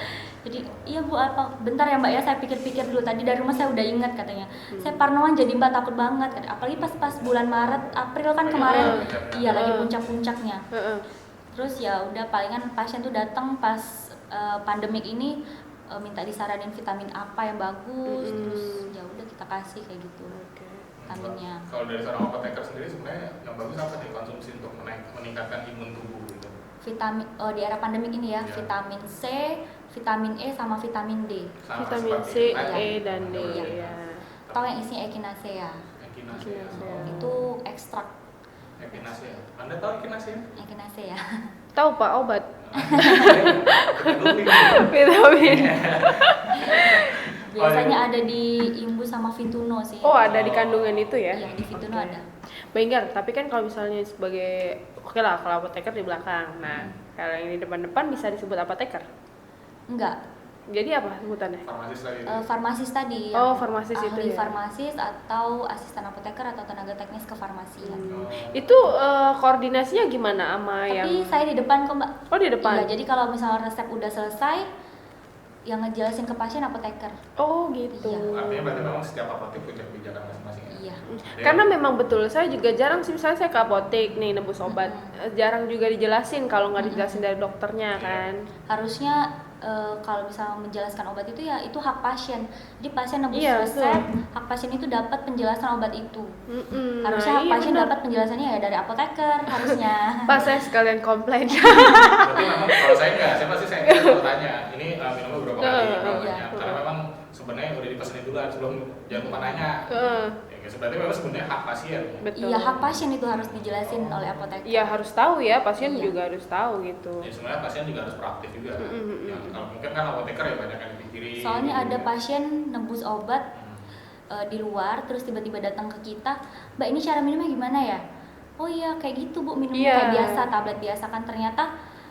Jadi iya Bu apa, bentar ya Mbak ya saya pikir-pikir dulu, tadi dari rumah saya udah ingat katanya. Saya parnoan jadi Mbak takut banget, apalagi pas bulan Maret, April kan kemarin, iya lagi puncak-puncaknya. Heeh. Terus ya udah palingan pasien tuh datang pas pandemik ini minta disaranin vitamin apa yang bagus, terus ya udah kita kasih kayak gitu vitaminnya. Kalau dari seorang apoteker sendiri sebenarnya yang bagus apa nih konsumsi untuk meningkatkan imun tubuh gitu? Vitamin di era pandemik ini ya, Iya. vitamin C, vitamin E sama vitamin D. Sama Vitamin seperti C, yang tadi. E dan D Iya. ya. Atau yang isinya echinacea. Echinacea. Echinacea. Itu ekstrak Echinacea. Anda tahu echinacea? echinacea. Tahu Pak obat Vitamin. vitamin. Biasanya ada di Imbu sama Vituno sih. Oh ada di kandungan itu ya? Iya, di Vituno Oke. ada. Bengkel, tapi kan kalau misalnya sebagai oke lah kalau apoteker di belakang. Nah, kalau yang di depan-depan bisa disebut apoteker. Enggak, Jadi apa sebutannya? Farmasis lagi. farmasis tadi. Oh, yang farmasis itu ahli ya. farmasis atau asisten apoteker atau tenaga teknis kefarmasian. Oh. Itu koordinasinya gimana sama Tapi yang saya di depan kok Mbak. Oh di depan? Iya, jadi kalau misalnya resep udah selesai, yang ngejelasin ke pasien apoteker. Oh gitu. Iya. Artinya berarti memang setiap apotek punya kebijakan masing-masing ya? Iya. Karena memang betul, saya juga jarang sih misalnya saya ke apotek nih nebus obat, jarang juga dijelasin kalau nggak dijelasin dari dokternya kan. Harusnya kalau bisa menjelaskan obat itu ya itu hak pasien. Jadi pasien nebus Iya, resep, hak pasien itu dapat penjelasan obat itu. Mm-mm. Harusnya Nah, hak iya pasien benar. dapat penjelasannya ya dari apoteker harusnya. Pak saya sekalian komplain. Berarti memang kalau saya enggak, saya pasti saya kalau tanya ini minumnya berapa kali, berapa Iya. banyak. Karena memang sebenarnya udah dipesenin duluan sebelum jangan lupa nanya. Ya, berarti memang sebenarnya hak pasien. Betul. Iya, hak pasien itu harus dijelasin oleh apoteker. Iya harus tahu ya, pasien Iya. juga harus tahu gitu. Ya sebenarnya pasien juga harus proaktif juga. Ya, kalau mungkin kan apoteker ya banyak yang dipikirin. Soalnya gitu ada ya. pasien nebus obat di luar, terus tiba-tiba datang ke kita, Mbak ini cara minumnya gimana ya? Oh iya kayak gitu Bu, minumnya Iya. kayak biasa, tablet biasa kan. Ternyata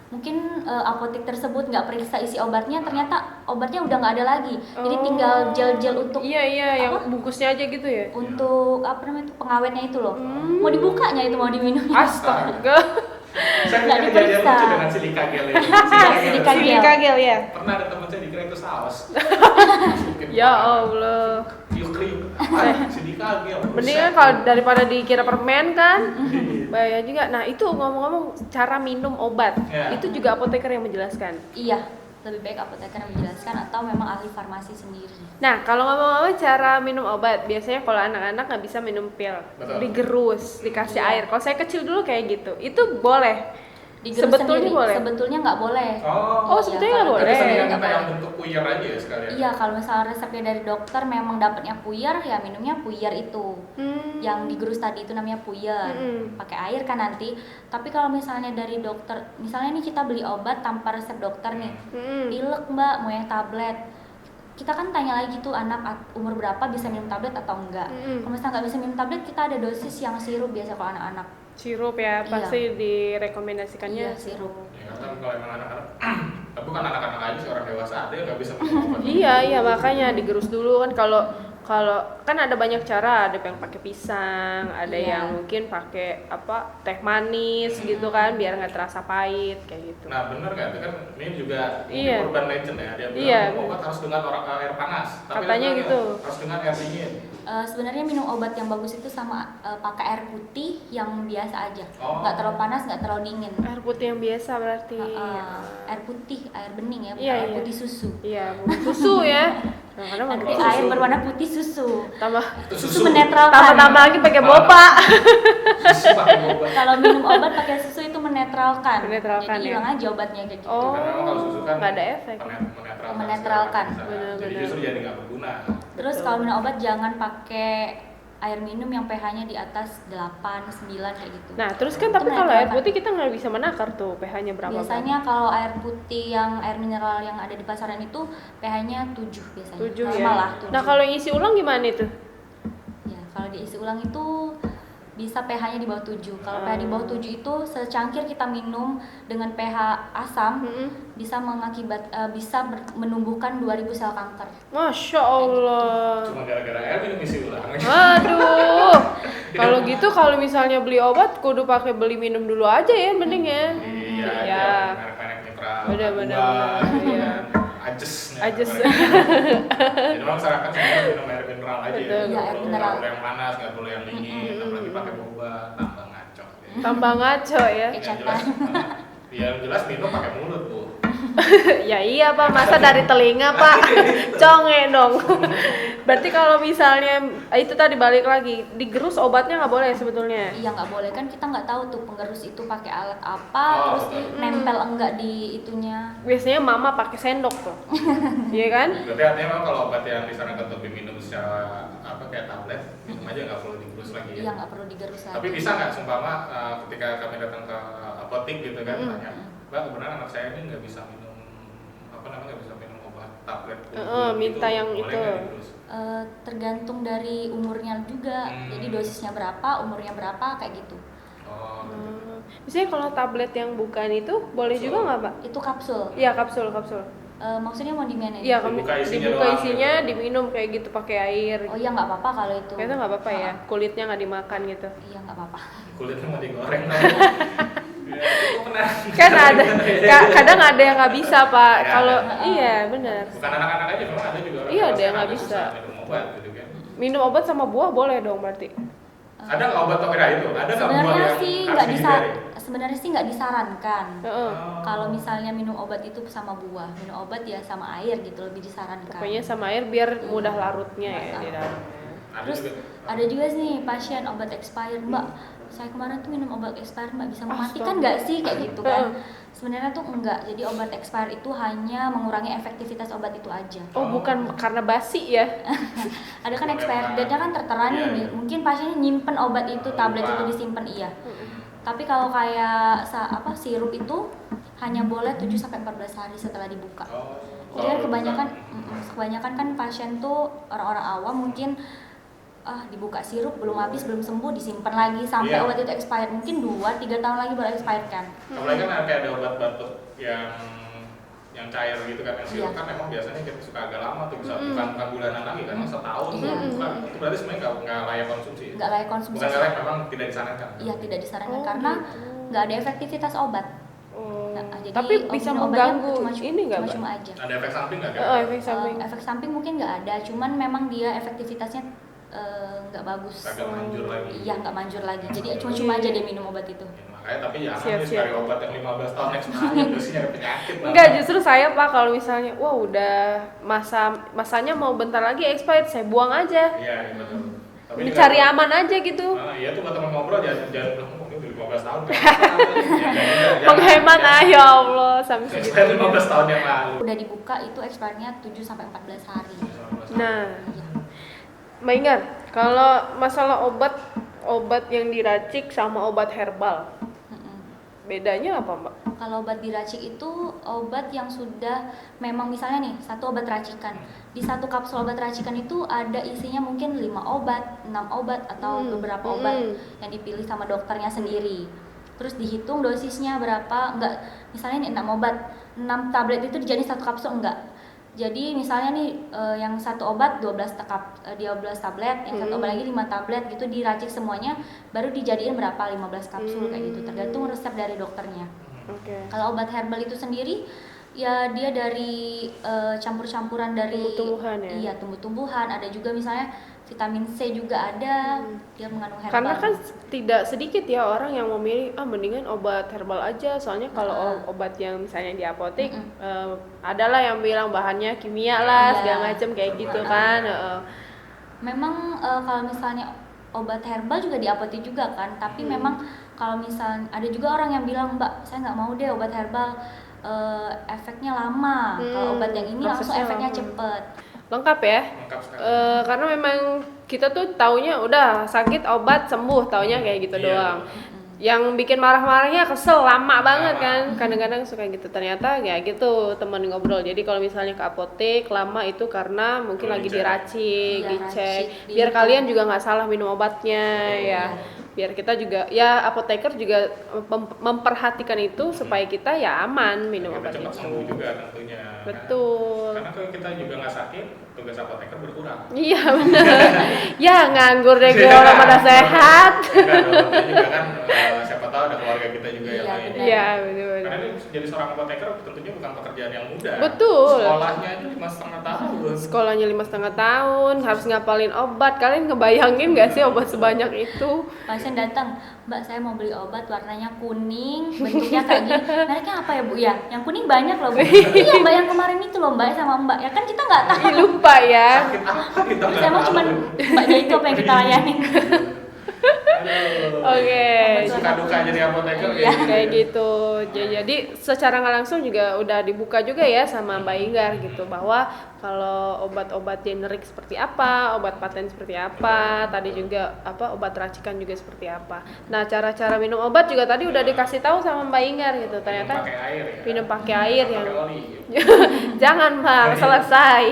mungkin apotek tersebut nggak periksa isi obatnya, ternyata obatnya udah nggak ada lagi. Jadi tinggal gel-gel untuk Iya yang apa? bungkusnya aja gitu ya. untuk apa namanya itu pengawetnya itu loh. Mau dibukanya itu mau diminumnya. Astaga. Saya Nggak punya kejadian diperiksa. lucu dengan silika gel ini. Silika gel. Silika gel ya. Pernah ada teman saya dikira itu saus. Ya Allah. Krim. Silika gel. Mendingan kalau daripada dikira permen kan. Bahaya juga. Nah, itu ngomong-ngomong cara minum obat. Ya. Itu juga apoteker yang menjelaskan. Iya, lebih baik apoteker yang menjelaskan atau memang ahli farmasi sendiri. Nah, kalau ngomong-ngomong cara minum obat, biasanya kalau anak-anak nggak bisa minum pil, Betul. digerus, dikasih Iya. air. Kalau saya kecil dulu kayak gitu, itu boleh. Digerus Sebetulnya sendiri. boleh? Sebetulnya nggak boleh. Oh, sebetulnya Iya, nggak kalau boleh. Tapi sendiri nggak kita yang boleh. bentuk puyer aja ya sekalian. Iya, kalau misalnya resepnya dari dokter memang dapatnya puyer, ya minumnya puyer itu. Yang digerus tadi itu namanya puyer. Pakai air kan nanti. Tapi kalau misalnya dari dokter, misalnya nih kita beli obat tanpa resep dokter nih, pilek Mbak, mau yang tablet. Kita kan tanya lagi tuh anak umur berapa bisa minum tablet atau enggak. Kalau misalnya nggak bisa minum tablet, kita ada dosis yang sirup biasa kalau anak-anak. Sirup ya, Iya. pasti direkomendasikannya Iya, sirup. Ya kan kalau emang anak-anak, tapi bukan anak-anak aja sih, orang dewasa ada yang nggak bisa minum obat. Iya makanya digerus dulu kan. Kalau kan ada banyak cara, ada yang pakai pisang, ada Iya. yang mungkin pakai apa teh manis gitu kan, biar nggak terasa pahit kayak gitu. Nah bener nggak? Itu kan ini juga Iya. urban legend ya. Dia bilang Iya. minum obat harus dengan air panas. Tapi Katanya dia bilang, gitu. Harus dengan air dingin. Sebenarnya minum obat yang bagus itu sama pakai air putih yang biasa aja, Oh. nggak terlalu panas, nggak terlalu dingin. Air putih yang biasa berarti. Air putih, air bening ya, bukan Iya, air iya. putih susu. Iya, susu ya. Kadang-kadang Nanti pakai susu. air berwarna putih susu. tambah Itu Susu menetralkan. tambah lagi pakai boba. Susu pakai obat. Kalau minum obat pakai susu itu menetralkan. Menetralkan, Jadi ya. hilang aja obatnya kayak gitu. Oh. Karena memang kalau susu kan nggak ada efek. Menetralkan. Jadi Benar-benar. justru jadi nggak berguna. Terus Betul. kalau minum obat jangan pakai air minum yang pH-nya di atas 8, 9 kayak gitu. Nah, terus kan Itu tapi kalau air menetralkan. putih kita nggak bisa menakar tuh pH-nya berapa. Biasanya kalau air putih yang air mineral yang ada di pasaran itu pH-nya 7 biasanya. 7 ya. Normal lah 7. Nah, kalau yang isi ulang gimana itu? Ya, kalau diisi ulang itu bisa pH-nya di bawah 7. Kalau pH di bawah 7 itu secangkir kita minum dengan pH asam bisa menumbuhkan 2000 sel kanker. Masya Allah. Cuma gara-gara air minum isi ulang. Aduh. Kalau gitu kalau misalnya beli obat kudu pakai beli minum dulu aja ya mending ya. Iya, Ya. iya, merek-merek netral. Benar-benar, Aqua, iya. Ajes. Ajes. Jadi memang masyarakat sebenarnya minum air mineral aja. Betul. Ya. Iya, air Nggak mineral. boleh yang panas, nggak boleh yang dingin, apalagi pakai boba, tambah ngaco. Tambah ngaco ya. Yang jelas, yang jelas minum pakai mulut tuh. Ya iya Pak, masa dari telinga Pak? Conge dong. Berarti kalau misalnya itu tadi balik lagi, digerus obatnya nggak boleh sebetulnya. Iya nggak boleh kan kita nggak tahu tuh penggerus itu pakai alat apa, Oh, terus betul. nempel enggak di itunya. Biasanya mama pakai sendok tuh. Iya kan? Berarti artinya memang kalau obat yang disarankan untuk diminum secara apa kayak tablet, minum aja nggak perlu digerus lagi ya. Iya nggak perlu digerus lagi. Tapi bisa nggak sumpama ketika kami datang ke apotik gitu kan tanya, Mbak benar anak saya ini nggak bisa minum apa namanya nggak bisa minum obat tablet. Minta yang boleh itu. nggak digerus? Tergantung dari umurnya juga. Jadi dosisnya berapa, umurnya berapa kayak gitu. Oh, Misalnya kalau tablet yang bukan itu boleh juga nggak Pak? Itu kapsul. Iya kapsul. Maksudnya mau gimana? Iya, Dibuka isinya dibuka doang isinya, gitu. diminum kayak gitu pakai air. Oh iya nggak apa-apa kalau itu. Kayaknya nggak apa-apa ya, kulitnya nggak dimakan gitu. Iya nggak apa-apa. kulitnya mau digoreng dong. Ya, itu benar. Kan ada, kadang ada yang nggak bisa Pak. Ya, Kalau ada. iya benar. Bukan anak-anak aja, memang ada juga orang Iya, ada dewasa yang nggak agak bisa. susah minum obat gitu kan. Minum obat sama buah boleh dong berarti. Ada nggak obat topera itu? Ada nggak buah Sebenarnya yang sih harus nggak dihindari? sebenarnya sih nggak disarankan. Heeh. Kalau misalnya minum obat itu sama buah, minum obat ya sama air gitu lebih disarankan. Pokoknya sama air biar mudah larutnya ya di dalamnya. Ada Terus juga. ada juga nih pasien obat expired Mbak. Saya kemarin tuh minum obat expired Mbak bisa mematikan nggak sih kayak gitu kan? Sebenarnya tuh enggak. Jadi obat expired itu hanya mengurangi efektivitas obat itu aja. Oh, bukan karena basi ya? Ada kan expired date-nya kan tertera nih. Iya. Mungkin pasiennya nyimpen obat itu, tablet itu disimpan iya. Tapi kalau kayak sirup itu hanya boleh 7 sampai 14 hari setelah dibuka. Jadi kan kebanyakan kan pasien tuh orang-orang awam mungkin dibuka sirup belum habis, belum sembuh, disimpan lagi sampai obat itu expired. Mungkin 2-3 tahun lagi baru expired kan. Apalagi kan kayak ada obat batuk yang cair gitu kan, yang sirup kan emang biasanya kita suka agak lama tuh, bisa bukan bulanan lagi kan, setahun bukan. Itu berarti sebenarnya nggak layak konsumsi. Nggak layak konsumsi. Bukan nggak layak, memang tidak disarankan. Iya, tidak disarankan karena nggak ada efektivitas obat. Jadi Tapi bisa mengganggu ini nggak, Mbak? Cuma aja. Ada efek samping nggak? Efek samping. Efek samping mungkin nggak ada, cuman memang dia efektivitasnya nggak bagus. Agak manjur lagi. Iya, nggak manjur lagi. Jadi cuma aja dia minum obat itu. Ya, makanya tapi jangan Siap-siap. sekali obat yang 15 tahun expired terus nyari penyakit. Enggak, justru saya Pak kalau misalnya wah udah masanya mau bentar lagi expired, saya buang aja. Iya, betul. Tapi ini Cari kan- aman aja gitu. Iya tuh buat teman ngobrol jangan bilang mungkin udah 15 tahun. Menghemat ya Allah sampai segitu. Expired 15 tahun yang lalu. Udah dibuka itu expirednya 7 sampai 14 hari. Nah, Iya. Mbak Ingar, kalau masalah obat yang diracik sama obat herbal, Mm-mm. bedanya apa, Mbak? Kalau obat diracik itu obat yang sudah memang misalnya nih satu obat racikan. Di satu kapsul obat racikan itu ada isinya mungkin 5 obat, 6 obat atau beberapa obat yang dipilih sama dokternya sendiri. Terus dihitung dosisnya berapa, enggak misalnya nih 6 obat, 6 tablet itu dijadiin satu kapsul enggak. Jadi misalnya nih yang satu obat 12 tablet, yang satu obat lagi 5 tablet gitu diracik semuanya baru dijadiin berapa 15 kapsul kayak gitu tergantung resep dari dokternya. Oke. Kalau obat herbal itu sendiri ya dia dari campur-campuran dari Tumbuh-tumbuhan ya? Iya, tumbuh-tumbuhan, ada juga misalnya vitamin C juga ada, dia mengandung herbal. Karena kan tidak sedikit ya orang yang memilih mendingan obat herbal aja, soalnya kalau obat yang misalnya di apotek adalah yang bilang bahannya kimia lah Iya. segala macam kayak gitu kan. Memang kalau misalnya obat herbal juga di apotek juga kan, tapi memang kalau misalnya ada juga orang yang bilang Mbak saya nggak mau deh obat herbal efeknya lama, kalau obat yang ini langsung prosesnya efeknya lama. cepet. Lengkap ya. Lengkap sekali. Karena memang kita tuh taunya udah sakit obat sembuh, taunya kayak gitu Iya. doang. Yang bikin marah-marahnya kesel lama banget kan, kadang-kadang suka gitu. Ternyata ya gitu teman ngobrol. Jadi kalau misalnya ke apotek lama itu karena mungkin lagi diracik, Iya, dicek. racik, Biar dihitung. kalian juga nggak salah minum obatnya ya. Biar kita juga ya apoteker juga memperhatikan itu supaya kita ya aman minum Kita obat cepat itu. sembuh juga tentunya. Betul. Karena kalau kita juga nggak sakit, tugas apoteker berkurang. Iya benar. Ya nganggur deh gue orang pada sehat. Enggak, dokter juga kan siapa tahu ada keluarga kita juga yang Iya, lain. benar. Iya betul. Karena ini jadi seorang apoteker tentunya bukan pekerjaan yang mudah. Betul. Sekolahnya aja 5,5 tahun. Sekolahnya 5,5 tahun, harus ngapalin obat. Kalian ngebayangin gak sih obat sebanyak itu? Pasien datang, Mbak saya mau beli obat warnanya kuning, bentuknya kayak gini. Mereknya apa ya Bu? Ya, yang kuning banyak loh Bu. Iya Mbak yang kemarin itu loh Mbak sama Mbak. Ya kan kita nggak tahu. Ih, lupa ya. Sakit apa kita nggak Saya mau tahu. cuman Mbaknya itu apa yang kita layanin. Aduh. Oke. Suka duka jadi apoteker Iya. Kayak gitu. Jadi secara nggak langsung juga udah dibuka juga ya sama Mbak Inggar gitu bahwa kalau obat-obat generik seperti apa, obat paten seperti apa, tadi juga obat racikan juga seperti apa. Nah, cara-cara minum obat juga tadi udah dikasih tahu sama Mbak Inggar gitu. Minum Ternyata pakai air ya. minum pakai air Pakai yang oli, gitu. jangan Mbak, selesai.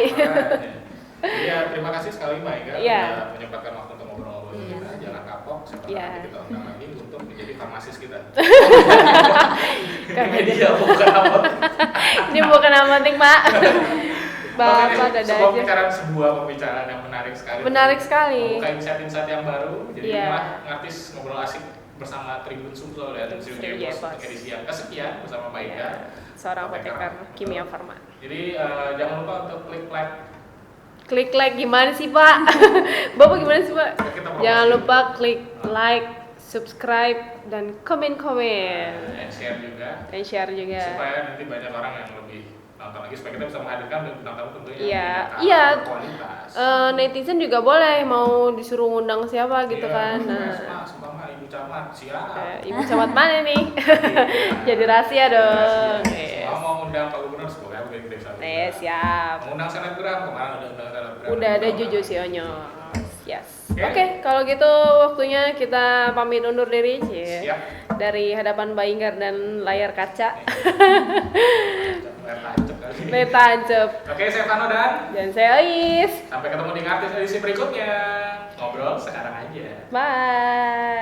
Iya, terima kasih sekali Mbak Inga Iya. sudah menyempatkan waktu untuk ngobrol-ngobrol dengan kita. Jangan kapok, siapa tahu Iya. nanti kita undang lagi untuk menjadi farmasis kita. Kan Media bukan apotek. ini bukan apotek, Pak. Bapak Oke, dada aja. sebuah pembicaraan yang menarik sekali. Menarik sekali. Membuka insight-insight yang baru. Jadi Iya. inilah ngartis ngobrol asik bersama Tribun Sumsel dan Studio Studio Pos Pos. untuk edisi yang kesekian bersama Mbak Inga. Seorang apoteker kimia farma. Jadi jangan lupa untuk klik like. Klik like gimana sih, Pak? Bapak gimana sih, Pak? Kita promosi. Jangan lupa klik like, subscribe, dan komen-komen. Dan share juga. Dan share juga. Supaya nanti banyak orang yang lebih nonton lagi supaya kita bisa menghadirkan bintang tamu tentunya Iya, yang punya iya. kualitas. Netizen juga boleh mau disuruh ngundang siapa gitu Iya, kan. Mas, Nah, Mas, Mama, Ibu camat, siap. Ibu camat mana nih? Iya. Jadi rahasia dong. Iya. Semua mau undang Pak Gubernur semoga gede satu. Siap. Mau undang selebgram kemarin udah undang selebgram. Udah ada Juju Sionyo. Yes. Oke. Oke, kalau gitu waktunya kita pamit undur diri, Cie. Siap. Dari hadapan Mbak Inggar dan layar kaca. Layar tancep. Oke, saya Vano dan saya Ais. sampai ketemu di artis edisi berikutnya. Ngobrol sekarang aja. Bye.